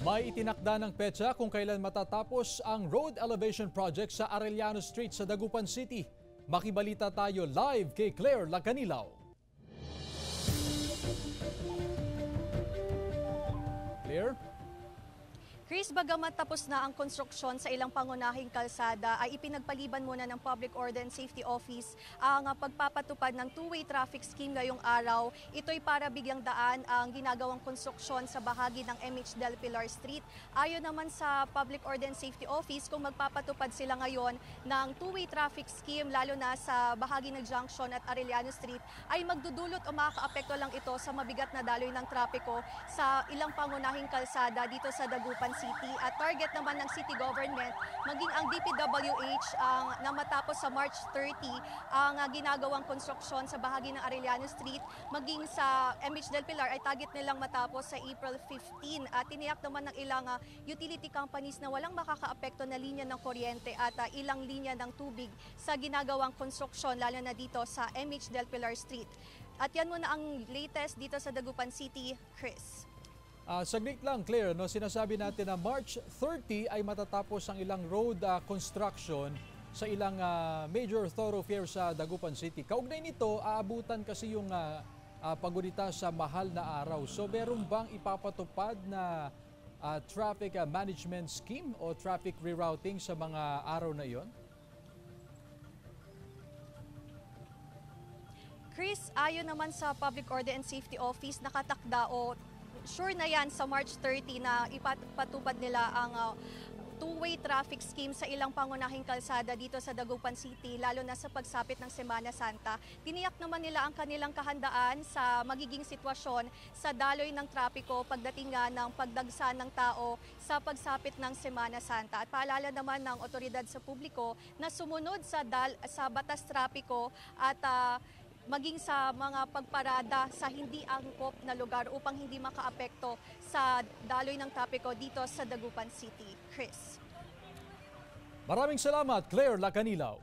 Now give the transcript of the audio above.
May itinakda ng petsa kung kailan matatapos ang road elevation project sa Arellano Street sa Dagupan City. Makibalita tayo live kay Claire Lacanilaw. Claire? Chris, bagamat tapos na ang konstruksyon sa ilang pangunahing kalsada, ay ipinagpaliban muna ng Public Order and Safety Office ang pagpapatupad ng two-way traffic scheme ngayong araw. Ito'y para bigyang daan ang ginagawang konstruksyon sa bahagi ng MH Del Pilar Street. Ayon naman sa Public Order and Safety Office, kung magpapatupad sila ngayon ng two-way traffic scheme, lalo na sa bahagi ng Junction at Arellano Street, ay magdudulot o makakaapekto lang ito sa mabigat na daloy ng trapiko sa ilang pangunahing kalsada dito sa Dagupan City. At target naman ng City Government, maging ang DPWH na matapos sa March 30 ang ginagawang konstruksyon sa bahagi ng Arellano Street, maging sa MH Del Pilar ay target nilang matapos sa April 15. At tiniyak naman ng ilang utility companies na walang makakaapekto na linya ng kuryente at ilang linya ng tubig sa ginagawang konstruksyon, lalo na dito sa MH Del Pilar Street. At yan muna ang latest dito sa Dagupan City, Chris. Saglit lang, Claire, no? Sinasabi natin na March 30 ay matatapos ang ilang road construction sa ilang major thoroughfare sa Dagupan City. Kaugnay nito, aabutan kasi yung paggunita sa mahal na araw. So meron bang ipapatupad na traffic management scheme o traffic rerouting sa mga araw na iyon? Chris, ayon naman sa Public Order and Safety Office, nakatakda o sure na yan sa March 30 na ipatupad nila ang two-way traffic scheme sa ilang pangunahing kalsada dito sa Dagupan City, lalo na sa pagsapit ng Semana Santa. Tiniyak naman nila ang kanilang kahandaan sa magiging sitwasyon sa daloy ng trapiko pagdating nga ng pagdagsa ng tao sa pagsapit ng Semana Santa. At paalala naman ng otoridad sa publiko na sumunod sa batas trapiko at maging sa mga pagparada sa hindi angkop na lugar upang hindi makaapekto sa daloy ng trapiko dito sa Dagupan City. Chris. Maraming salamat, Claire Lacanilaw.